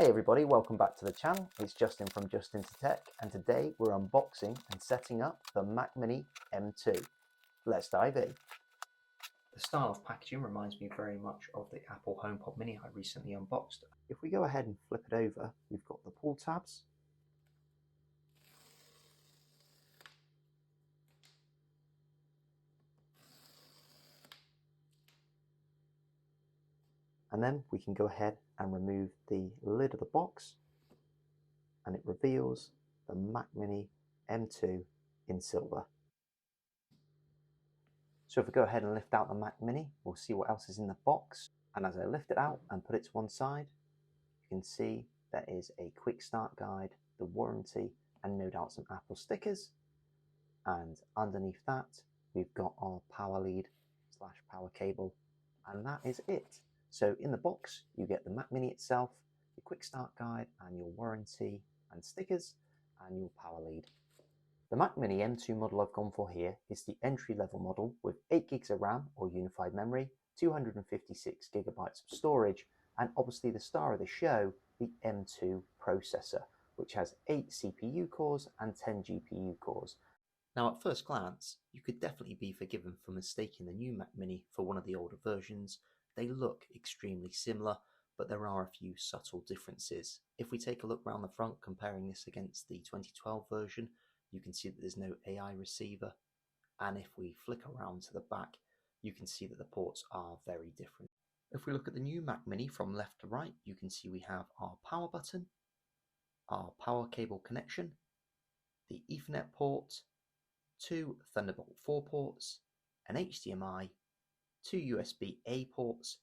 Hey everybody, welcome back to the channel. It's Justin from Justin to Tech, and today we're unboxing and setting up the Mac Mini M2. Let's dive in. The style of packaging reminds me very much of the Apple HomePod Mini I recently unboxed. If we go ahead and flip it over, we've got the pull tabs. And then we can go ahead and remove the lid of the box, and it reveals the Mac Mini M2 in silver. So if we go ahead and lift out the Mac Mini, we'll see what else is in the box. And as I lift it out and put it to one side, you can see there is a quick start guide, the warranty, and no doubt some Apple stickers. And underneath that, we've got our power lead / power cable, and that is it. So in the box, you get the Mac Mini itself, your quick start guide, and your warranty and stickers, and your power lead. The Mac Mini M2 model I've gone for here is the entry-level model with 8 gigs of RAM or unified memory, 256 gigabytes of storage, and obviously the star of the show, the M2 processor, which has 8 CPU cores and 10 GPU cores. Now at first glance, you could definitely be forgiven for mistaking the new Mac Mini for one of the older versions. They look extremely similar, but there are a few subtle differences. If we take a look around the front, comparing this against the 2012 version, you can see that there's no AI receiver, and if we flick around to the back, you can see that the ports are very different. If we look at the new Mac Mini from left to right, you can see we have our power button, our power cable connection, the Ethernet port, 2 Thunderbolt 4 ports, an HDMI, 2 USB-A ports,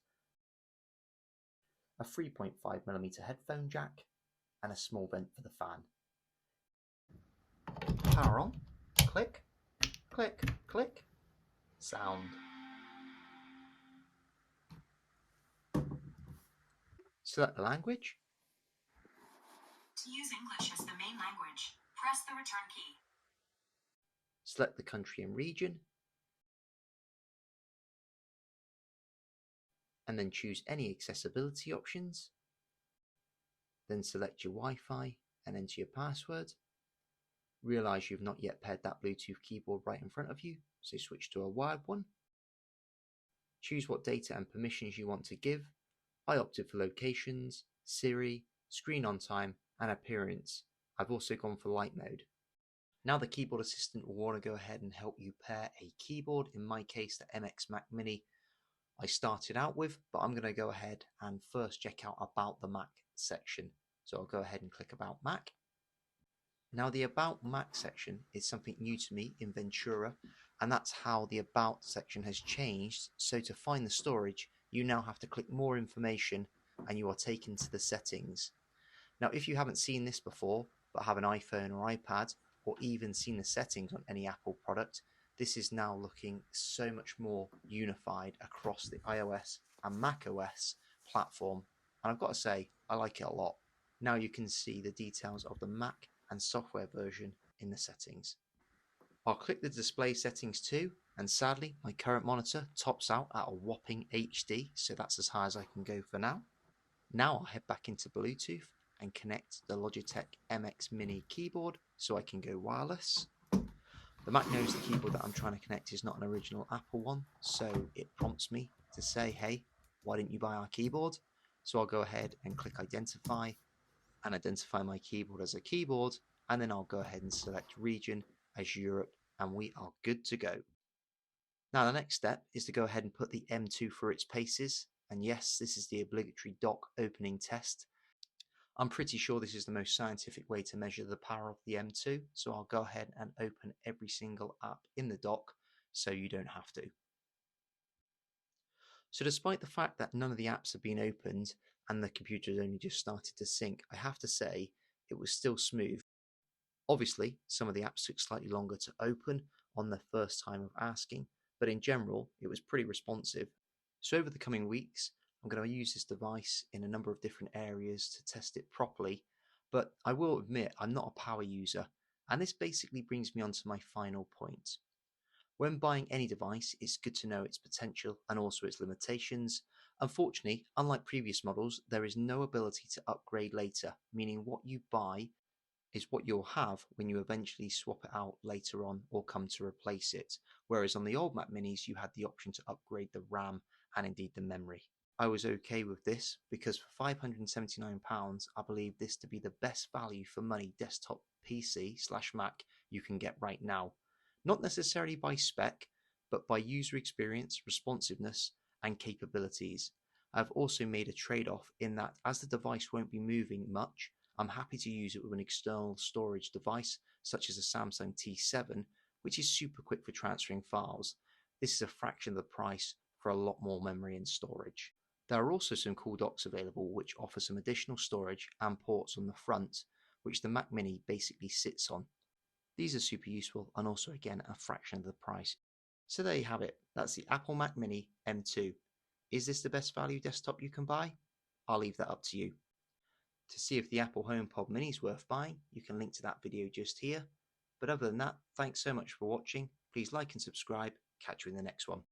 a 3.5mm headphone jack, and a small vent for the fan. Power on, click, click, click, sound. Select the language. To use English as the main language, press the return key. Select the country and region, and then choose any accessibility options. Then select your Wi-Fi and enter your password. Realize you've not yet paired that Bluetooth keyboard right in front of you, so switch to a wired one. Choose what data and permissions you want to give. I opted for locations, Siri, screen on time, and appearance. I've also gone for light mode. Now the keyboard assistant will want to go ahead and help you pair a keyboard, in my case the MX Mac Mini I started out with, but I'm going to go ahead and first check out About the Mac section. So I'll go ahead and click About Mac. Now the About Mac section is something new to me in Ventura, and that's how the About section has changed. So to find the storage, you now have to click More Information and you are taken to the settings. Now if you haven't seen this before, but have an iPhone or iPad, or even seen the settings on any Apple product, this is now looking so much more unified across the iOS and macOS platform, and I've got to say, I like it a lot. Now you can see the details of the Mac and software version in the settings. I'll click the display settings too, and sadly my current monitor tops out at a whopping HD, so that's as high as I can go for now. Now I'll head back into Bluetooth and connect the Logitech MX Mini keyboard so I can go wireless. The Mac knows the keyboard that I'm trying to connect is not an original Apple one, so it prompts me to say, hey, why didn't you buy our keyboard? So I'll go ahead and click identify and identify my keyboard as a keyboard, and then I'll go ahead and select region as Europe, and we are good to go. Now the next step is to go ahead and put the M2 through its paces, and yes, this is the obligatory dock opening test. I'm pretty sure this is the most scientific way to measure the power of the M2, so I'll go ahead and open every single app in the dock so you don't have to. So despite the fact that none of the apps have been opened and the computer has only just started to sync, I have to say it was still smooth. Obviously, some of the apps took slightly longer to open on the first time of asking, but in general, it was pretty responsive. So over the coming weeks, I'm going to use this device in a number of different areas to test it properly, but I will admit I'm not a power user, and this basically brings me on to my final point. When buying any device, it's good to know its potential and also its limitations. Unfortunately, unlike previous models, there is no ability to upgrade later, meaning what you buy is what you'll have when you eventually swap it out later on or come to replace it. Whereas on the old Mac Minis, you had the option to upgrade the RAM and indeed the memory. I was okay with this because for £579, I believe this to be the best value for money desktop PC/Mac you can get right now. Not necessarily by spec, but by user experience, responsiveness, and capabilities. I've also made a trade off in that as the device won't be moving much, I'm happy to use it with an external storage device such as a Samsung T7, which is super quick for transferring files. This is a fraction of the price for a lot more memory and storage. There are also some cool docks available which offer some additional storage and ports on the front, which the Mac Mini basically sits on. These are super useful and also again a fraction of the price. So there you have it, that's the Apple Mac Mini M2. Is this the best value desktop you can buy? I'll leave that up to you. To see if the Apple HomePod Mini is worth buying, you can link to that video just here. But other than that, thanks so much for watching. Please like and subscribe. Catch you in the next one.